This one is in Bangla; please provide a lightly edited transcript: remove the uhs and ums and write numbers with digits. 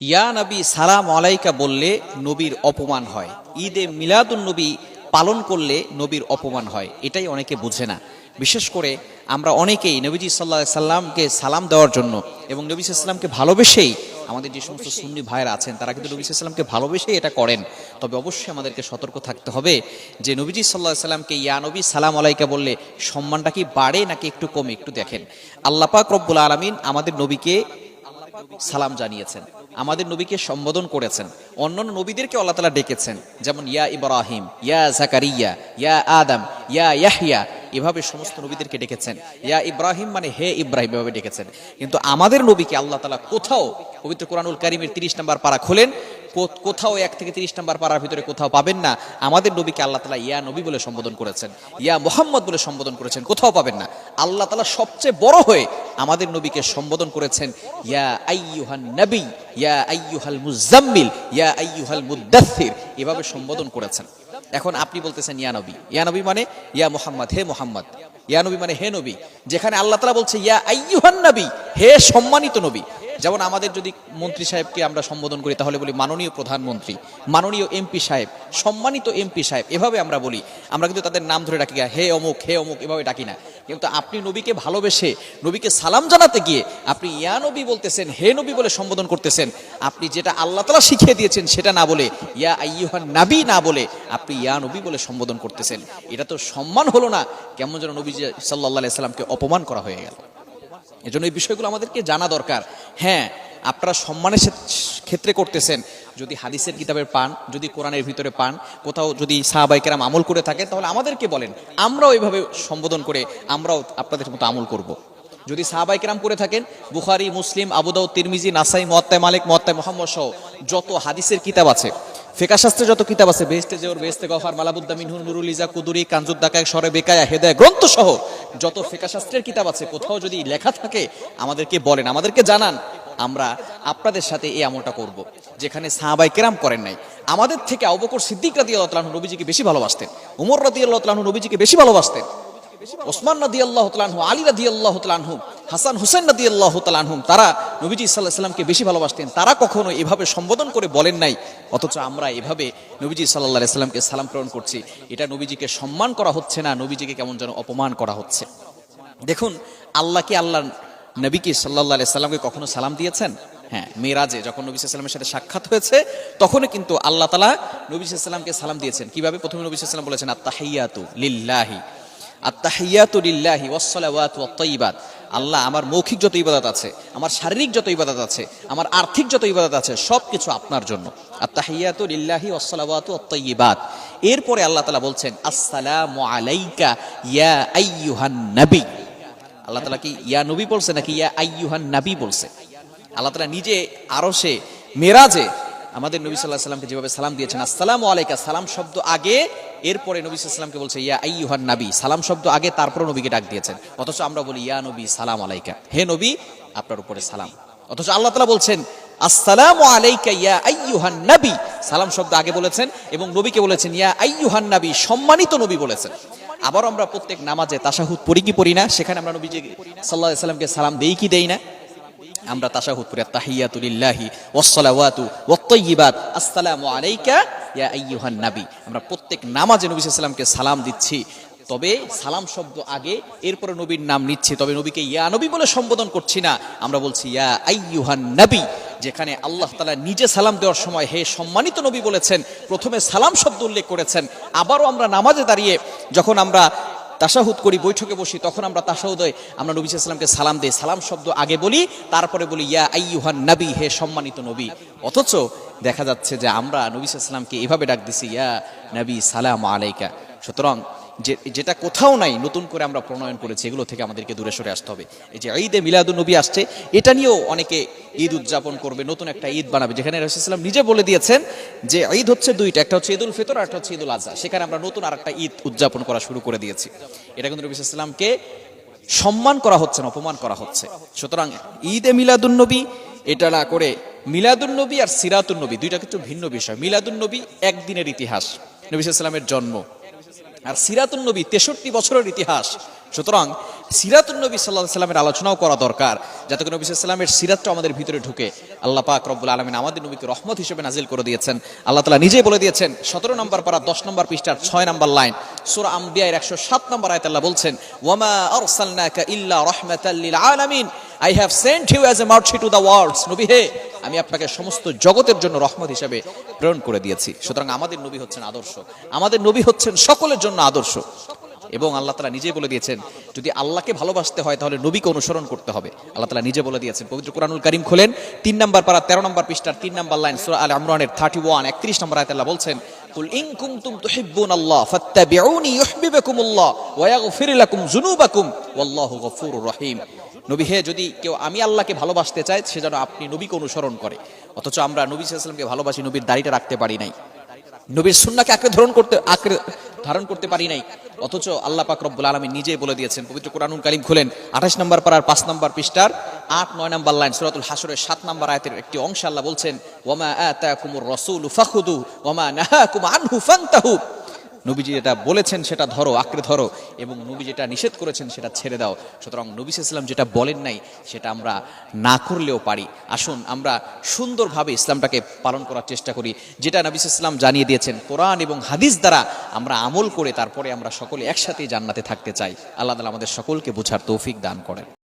ইয়া নবী সালাম আলাইকা বললে নবীর অপমান হয়, ঈদে মিলাদুন নবী পালন করলে নবীর অপমান হয়, এটাই অনেকে বুঝে না। বিশেষ করে আমরা অনেকেই নবীজি সাল্লাল্লাহু আলাইহি সাল্লামকে সালাম দেওয়ার জন্য এবং নবী সাল্লাল্লাহু আলাইহি সাল্লামকে ভালোবেসেই, আমাদের যে সমস্ত সুন্নি ভাইরা আছেন তারা কিন্তু নবী সাল্লাল্লাহু আলাইহি সাল্লামকে ভালোবেসেই এটা করেন। তবে অবশ্যই আমাদেরকে সতর্ক থাকতে হবে যে নবীজি সাল্লাল্লাহু আলাইহি সাল্লামকে ইয়া নবী সালাম আলাইকা বললে সম্মানটা কি বাড়ে নাকি একটু কমে, একটু দেখেন। আল্লাহ পাক রব্বুল আলামিন আমাদের নবীকে সালাম জানিয়েছেন, আমাদের নবীকে সম্বোধন করেছেন, অন্যান্য নবীদেরকে আল্লাহ তাআলা ডেকেছেন, যেমন ইয়া ইব্রাহিম, ইয়া জাকারিয়া, ইয়া আদম, ইয়া ইয়াহইয়া, এভাবে সমস্ত নবীদেরকে ডেকেছেন। ইয়া ইব্রাহিম মানে হে ইব্রাহিম, এভাবে ডেকেছেন। কিন্তু আমাদের নবীকে আল্লাহ তাআলা কোথাও, পবিত্র কোরআনুল কারীমের 30 নম্বর পারা খোলেন, কোথাও 1 থেকে 30 নম্বর পারার ভিতরে কোথাও পাবেন না আমাদের নবীকে আল্লাহ তাআলা ইয়া নবী বলে সম্বোধন করেছেন, ইয়া মুহাম্মদ বলে সম্বোধন করেছেন, কোথাও পাবেন না। আল্লাহ তাআলা সবচেয়ে বড় হয়ে আমাদের নবীকে সম্বোধন করেছেন ইয়া আইয়ুহান নবী, ইয়া আইয়ুহাল মুজাম্মিল, ইয়া আইয়ুহাল মুদাথথির, এভাবে সম্বোধন করেছেন। এখন আপনি বলতেছেন ইয়া নবী, ইয়া নবী মানে ইয়া মুহাম্মদ, হে মুহাম্মদ, ইয়া নবী মানে হে নবী, যেখানে আল্লাহ তাআলা বলছে ইয়া আইয়ুহান নবী, হে সম্মানিত নবী। যেমন আমাদের যদি মন্ত্রী সাহেবকে আমরা সম্বোধন করি তাহলে বলি মাননীয় প্রধানমন্ত্রী, মাননীয় এমপি সাহেব, সম্মানিত এমপি সাহেব, এভাবে আমরা বলি। আমরা কিন্তু তাদের নাম ধরে ডাকি, হে অমুক, হে অমুক, এভাবে ডাকি না। কিন্তু আপনি নবীকে ভালোবেসে নবীকে সালাম জানাতে গিয়ে আপনি ইয়া নবী বলতেছেন, হে নবী বলে সম্বোধন করতেছেন। আপনি যেটা আল্লাহ তাআলা শিখিয়ে দিয়েছেন সেটা না বলে, ইয়া আইয়ুহান নবী না বলে আপনি ইয়া নবী বলে সম্বোধন করতেছেন। এটা তো সম্মান হলো না, কেমন যেন নবী সাল্লাল্লাহু আলাইহি সাল্লামকে অপমান করা হয়ে গেল। এজন্য এই বিষয়গুলো আমাদেরকে জানা দরকার। হ্যাঁ, আপনারা সম্মানের ক্ষেত্রে করতেছেন, যদি হাদিসের কিতাবের পান, যদি কোরআনের ভিতরে পান, কোথাও যদি সাহাবায়ে কেরাম আমল করে থাকেন তাহলে আমাদেরকে বলেন, আমরাও এইভাবে সম্বোধন করে আমরাও আপনাদের মতো আমল করব। যদি সাহাবায়ে কেরাম করে থাকেন, বুখারী, মুসলিম, আবু দাউদ, তিরমিজি, নাসাই, মুওয়াত্তা মালিক, মুওয়াত্তা মুহাম্মদ সহ যত হাদিসের কিতাব আছে, ফিকহ শাস্ত্রের যত কিতাব আছে, বেহেশতে জোর, বেহেশতে গফার, মালাবুদ্দা মিনহু, নুরুল ইজা, কুদুরি, কানজুদ দাকায়েক, শরে বেকায়া, হেদায়া গ্রন্থ সহ যত ফিকহ শাস্ত্রের কিতাব আছে, কোথাও যদি লেখা থাকে আমাদেরকে বলেন, আমাদেরকে জানান, আমরা আপনাদের সাথে এই আমলটা করব। যেখানে সাহাবায়ে কেরাম করেন নাই। আমাদের থেকে আবু বকর সিদ্দিক রাদিয়াল্লাহু তাআলা আনহু নবীজিকে বেশি ভালোবাসতেন, ওমর রাদিয়াল্লাহু তাআলা আনহু নবীজিকে বেশি ভালোবাসতেন, ওসমান রাদিয়াল্লাহু তাআলা আনহু, আলী রাদিয়াল্লাহু তাআলা আনহু, হাসান হুসাইন রাদিয়াল্লাহু তাআলা আনহুম, তারা নবীজি সাল্লাল্লাহু আলাইহি সাল্লামকে বেশি ভালোবাসতেন। তারা কখনো এভাবে সম্বোধন করে বলেন নাই, অথচ আমরা এভাবে নবীজি সাল্লাল্লাহু আলাইহি সাল্লামকে সালাম প্রেরণ করছি। এটা নবীজিকে সম্মান করা হচ্ছে না, নবীজিকে কেমন যেন অপমান করা হচ্ছে। দেখুন, আল্লাহ কি আল্লাহ নবীকে সাল্লাল্লাহু আলাইহি সাল্লামকে কখনো সালাম দিয়েছেন? হ্যাঁ, মেরাজে যখন নবী সাল্লাল্লাহু আলাইহি সাল্লামের সাথে সাক্ষাৎ হয়েছে তখনও কিন্তু আল্লাহ তাআলা নবী সাল্লাল্লাহু আলাইহি সাল্লামকে সালাম দিয়েছেন। কিভাবে? প্রথমে নবী সাল্লাল্লাহু আলাইহি সাল্লাম বলেছেন আত-তাহিয়াতু লিল্লাহি, আত-তাহিয়াতু লিল্লাহি ওয়াস-সালাওয়াতু ওয়াত-তাইয়্যিবাত। আল্লাহ, আমার মৌখিক যত ইবাদত আছে, আমার শারীরিক যত ইবাদত আছে, আমার আর্থিক যত ইবাদত আছে, সবকিছু আপনার জন্য। আত-তাহিয়াতু লিল্লাহি ওয়াস-সালাওয়াতু ওয়াত-তাইয়্যিবাত। এরপরে আল্লাহ তাআলা বলছেন আসসালামু আলাইকা ইয়া আইয়ুহান নবী। আল্লাহ তাআলা কি ইয়া নবী বলছে নাকি ইয়া আইয়ুহান নবী বলছে? আল্লাহ তাআলা নিজে আরশে মেরাজে আমাদের নবী সাল্লাল্লাহু আলাইহি সাল্লামকে যেভাবে সালাম দিয়েছেন, আসসালামু আলাইকা, সালাম শব্দ আগে, এরপরে নবী সাল্লাল্লাহু আলাইহি সাল্লামকে বলছে ইয়া আইয়ুহান নবী, সালাম শব্দ আগে, তারপরে নবীকে ডাক দিয়েছেন। অথচ আমরা বলি ইয়া নবী সালাম আলাইকা, হে নবী আপনার উপরে সালাম। অথচ আল্লাহ তাআলা বলছেন আসসালামু আলাইকা ইয়া আইয়ুহান নবী, সালাম শব্দ আগে বলেছেন এবং নবীকে বলেছেন ইয়া আইয়ুহান নবী, সম্মানিত নবী বলেছেন। আবার আমরা প্রত্যেক নামাজে তাশাহুদ পড়ি কি পড়ি না? সেখানে আমরা নবীজি সাল্লাল্লাহু আলাইহি সাল্লামকে সালাম দেই কি দেই না? আমরা তাশাহুদ পড়ি আত-তাহিয়াতু লিল্লাহি ওয়াস-সালাওয়াতু ওয়াত-তাইয়্যিবাত, আসসালামু আলাইকা ইয়া আইয়ুহান নবী। আমরা প্রত্যেক নামাজে নবী সাল্লাল্লাহু আলাইহি সাল্লামকে সালাম দিচ্ছি, তবে সালাম শব্দ আগে, এরপরে নবীর নাম নিচ্ছি, তবে নবীকে ইয়া নবী বলে সম্বোধন করছি না, আমরা বলছি ইয়া আইয়ুহান নবী। যেখানে আল্লাহ তাআলা নিজে সালাম দেওয়ার সময় হে সম্মানিত নবী বলেছেন, প্রথমে সালাম শব্দ উল্লেখ করেছেন। আবারও আমরা নামাজে দাঁড়িয়ে যখন আমরা তাশাহুদ করি, বৈঠকে বসি, তখন আমরা তাশাহুদে আমরা নবী সাল্লাল্লাহু আলাইহি সাল্লামকে সালাম দেই, সালাম শব্দ আগে বলি, তারপরে বলি ইয়া আইয়ুহান নবী, হে সম্মানিত নবী। অথচ দেখা যাচ্ছে যে আমরা নবী সাল্লাল্লাহু আলাইহি সাল্লামকে এভাবে ডাক দিছি ইয়া নবী সালাম আলাইকা। সুতরাং যেটা কোথাও নাই, নতুন করে আমরা প্রণয়ন করেছি, এগুলো থেকে আমাদেরকে দূরে সরে আসতে হবে। এই যে ঈদে মিলাদুন নবী আসছে, এটা নিয়েও অনেকে ঈদ উদযাপন করবে, নতুন একটা ঈদ বানাবে, যেখানে রাসূলুল্লাহ সাল্লাল্লাহু আলাইহি ওয়াসাল্লাম নিজে বলে দিয়েছেন যে ঈদ হচ্ছে দুইটা, একটা হচ্ছে ঈদুল ফিতর আর একটা হচ্ছে ঈদুল আযহা। সেখানে আমরা নতুন আরেকটা ঈদ উদযাপন করা শুরু করে দিয়েছি। এটা কিন্তু নবী সাল্লাল্লাহু আলাইহি ওয়াসাল্লামকে সম্মান করা হচ্ছে না, অপমান করা হচ্ছে। সুতরাং ঈদে মিলাদুন নবী এটা না করে মিলাদুন নবী আর সিরাতুন নবী দুইটা কিন্তু ভিন্ন বিষয়। মিলাদুন নবী একদিনের ইতিহাস, নবী সাল্লাল্লাহু আলাইহি ওয়াসাল্লামের জন্ম, আর সিরাতুন নবী 63 বছরের ইতিহাস। সুতরাং সিরাতুন নবী সাল্লাল্লাহু আলাইহি সাল্লামের আলোচনাও করা দরকার, যাতে করে নবী সাল্লাল্লাহু আলাইহি সাল্লামের সিরাতটা আমাদের ভিতরে ঢুকে। আল্লাহ পাক রব্বুল আলামিন আমাদের নবীকে রহমত হিসেবে নাজিল করে দিয়েছেন। আল্লাহ তাআলা নিজেই বলে দিয়েছেন 17 নম্বর পারা 10 নম্বর পৃষ্ঠার 6 নম্বর লাইন সূরা আম্বিয়ার 107 নম্বর আয়াতে আল্লাহ বলছেন, ওয়ামা আরসালনাকা ইল্লা রাহমাতাল লিল আলামিন, I have sent you as a mercy to the worlds. নবী হে, আমি আপনাকে সমস্ত জগতের জন্য রহমত হিসেবে প্রেরণ করে দিয়েছি। সুতরাং আমাদের নবী হচ্ছেন আদর্শ, আমাদের নবী হচ্ছেন সকলের জন্য আদর্শ। এবং আল্লাহ তাআলা নিজে বলে দিয়েছেন, যদি আল্লাহকে ভালোবাসতে হয় তাহলে নবীকে অনুসরণ করতে হবে। আল্লাহ তাআলা নিজে বলে দিয়েছেন, পবিত্র কোরআনুল কারীম খোলেন 3 নম্বর পারা 13 নম্বর পৃষ্ঠার 3 নম্বর লাইন সূরা আলে ইমরানের 31 31 নম্বর আয়াতে আল্লাহ বলছেন, কুল ইন কুনতুম তুহিব্বুনাল্লাহ ফাত্তাবিউনি ইউহিব্বুকুমুল্লাহ ওয়া ইয়াগফির লাকুম যুনুবাকুম ওয়াল্লাহু গফুরুর রহিম। নবী হে, যদি কেউ আমি আল্লাহকে ভালোবাসতে চায় সে যেন আপনি নবীকে অনুসরণ করে। অথচ আমরা নবী সাল্লাল্লাহু আলাইহি ওয়াসাল্লামকে ভালোবাসি, নবীর দাড়িটা রাখতে পারি নাই, নবীর সুন্নাহকে আঁকড়ে ধারণ করতে পারি নাই। অথচ আল্লাহ পাক রব্বুল আলামিন নিজেই বলে দিয়েছেন, পবিত্র কোরআনুল কারীম খুলেন 28 নম্বর পারার 5 নম্বর পৃষ্ঠার 8-9 নম্বর লাইন সূরাতুল হাশরের 7 নম্বর আয়াতের একটি অংশে আল্লাহ বলছেন, ওয়ামা আতাকুমুর রাসূলু ফাখুযু ওয়ামা নাহাকুম আনহু ফান্তাহু। নবীজি যেটা বলেছেন সেটা ধরো, আঁকড়ে ধরো, এবং নবী যেটা নিষেধ করেছেন সেটা ছেড়ে দাও। সুতরাং নবী সাল্লাল্লাহু আলাইহি ওয়াসাল্লাম যেটা বলেন নাই সেটা আমরা না করলেও পারি। আসুন আমরা সুন্দরভাবে ইসলামটাকে পালন করার চেষ্টা করি, যেটা নবী সাল্লাল্লাহু আলাইহি ওয়াসাল্লাম জানিয়ে দিয়েছেন কোরআন এবং হাদিস দ্বারা আমরা আমল করে তারপরে আমরা সকলে একসাথে জান্নাতে থাকতে চাই। আল্লাহ তাআলা আমাদের সকলকে বোঝার তৌফিক দান করেন।